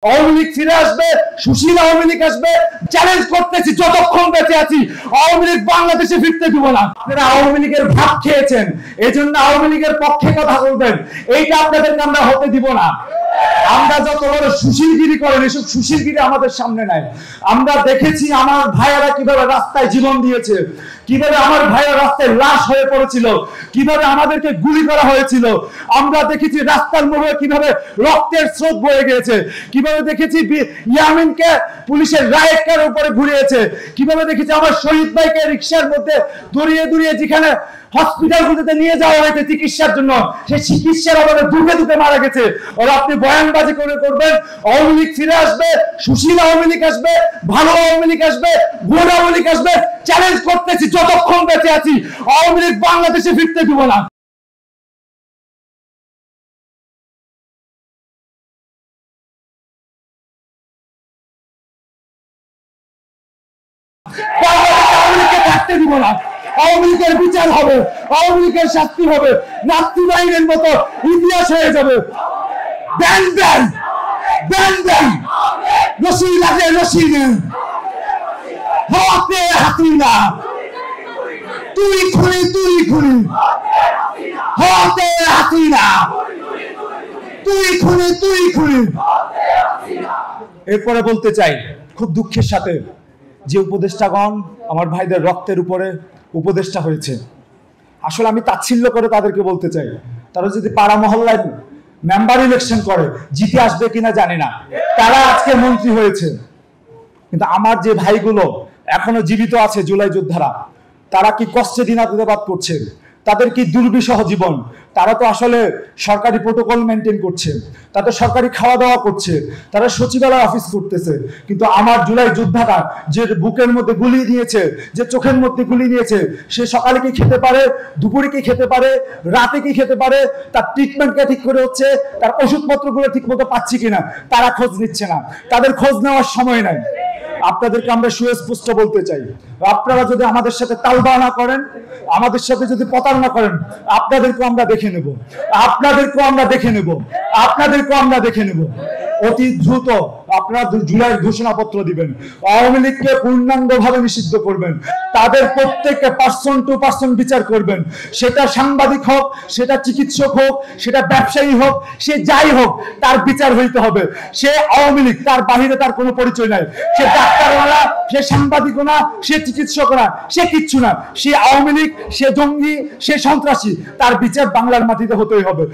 আওয়ামী লীগ ফিরে আসবে, সুশীল আওয়ামী লীগ আসবে। চ্যালেঞ্জ করতেছি, যতক্ষণ বেঁচে আছি আওয়ামী লীগ বাংলাদেশে ফিরতে দিব না। আপনারা আওয়ামী লীগের ভাগ খেয়েছেন, এই জন্য আওয়ামী লীগের পক্ষে কথা বলবেন, এইটা আপনাদেরকে আমরা হতে দিব না। আমরা যত বড় সুশীলগিরি করেন, এসব সুশীলগিরি আমাদের সামনে নাই। আমরা দেখেছি আমার ভাইয়েরা কিভাবে রাস্তায় জীবন দিয়েছে, কিভাবে আমার ভাইয়েরা রাস্তায় লাশ হয়ে পড়েছিল, কিভাবে আমাদেরকে গুলি করা হয়েছিল। আমরা দেখেছি রাস্তার মোড়ে কিভাবে রক্তের স্রোত বয়ে গিয়েছে, কিভাবে দেখেছি ইয়ামিনকে পুলিশের রাইড কারের উপরে ঘুরিয়েছে, কিভাবে দেখেছি আমার শহীদ ভাইকে রিকশার মধ্যে দড়িয়ে দড়িয়ে যেখানে হসপিটালগুলোতে নিয়ে যাওয়া হয়েছে চিকিৎসার জন্য, সেই চিকিৎসার অভাবে দুঃখে দুঃখে মারা গেছে। ওরা আপনি বয়ানবাজি করবেন আওয়ামী লীগ ফিরে আসবে, সুশীল আওয়ামী লীগ আসবে, ভালো আওয়ামী লীগ আসবে, গোড়া আওয়ামী লীগ আসবে। চ্যালেঞ্জ করতেছি, যতক্ষণ বেঁচে আছি আওয়ামী লীগ বাংলাদেশে ফিরতে দিব না। থাকতে দিব না। আওয়ামী লীগের বিচার হবে, আওয়ামী লীগের শাস্তি হবে, নাত্তি বাহিনীর মতো ইতিহাস হয়ে যাবে। ব্যান ব্যান ব্যান ব্যান, রশি লাগে রশি নেন, হাতে হাসিনা তুই খুনি তুই খুনি, হাতে হাসিনা তুই খুনি তুই খুনি। এরপরে বলতে চাই খুব দুঃখের সাথে, যে উপদেষ্টাগণ আমার ভাইদের রক্তের উপরে উপদেষ্টা হয়েছে, আসলে আমি তাচ্ছিল্য করে তাদেরকে বলতে চাই, তারা যদি পাড়া মহল্লায় মেম্বার ইলেকশন করে জিতে আসবে কিনা জানি না, তারা আজকে মন্ত্রী হয়েছে। কিন্তু আমার যে ভাইগুলো এখনো জীবিত আছে, জুলাই যোদ্ধারা, তারা কি কষ্টে দিনাতিপাত করছে, তাদের কি দুর্বিষহ জীবন। তারা তো আসলে সরকারি প্রোটোকল মেনটেন করছে, তাদের সরকারি খাওয়া দাওয়া করছে, তারা সচিবালয় অফিস করতেছে। কিন্তু আমার জুলাই যোদ্ধাটা যে বুকের মধ্যে গুলি নিয়েছে, যে চোখের মধ্যে গুলি নিয়েছে, সে সকালে কি খেতে পারে, দুপুরে কি খেতে পারে, রাতে কি খেতে পারে, তার ট্রিটমেন্টটা ঠিক করে হচ্ছে, তার ওষুধপত্রগুলো ঠিক মতো পাচ্ছি কিনা, তারা খোঁজ নিচ্ছে না। তাদের খোঁজ নেওয়ার সময় নাই। আপনাদেরকে আমরা সুস্পষ্ট বলতে চাই, আপনারা যদি আমাদের সাথে তালবাহানা করেন, আমাদের সাথে যদি প্রতারণা করেন, আপনাদেরকেও আমরা দেখে নেব, আপনাদেরকেও আমরা দেখে নেব, আপনাদেরকেও আমরা দেখে নেব। অতি দ্রুত আপনারা জুলাইয়ের ঘোষণাপত্র দিবেন, আওয়ামী লীগকে পূর্ণাঙ্গভাবে নিষিদ্ধ করবেন, তাদের প্রত্যেককে পার্সন টু পার্সন বিচার করবেন। সেটা সাংবাদিক হোক, সেটা চিকিৎসক হোক, সেটা ব্যবসায়ী হোক, সে যাই হোক, তার বিচার হইতে হবে। সে আওয়ামী লীগ, তার বাহিরে তার কোনো পরিচয় নাই। সে ডাক্তারওয়ালা, সে সাংবাদিকও না, সে চিকিৎসক না, সে কিচ্ছু না। সে আওয়ামী লীগ, সে জঙ্গি, সে সন্ত্রাসী, তার বিচার বাংলার মাটিতে হতেই হবে।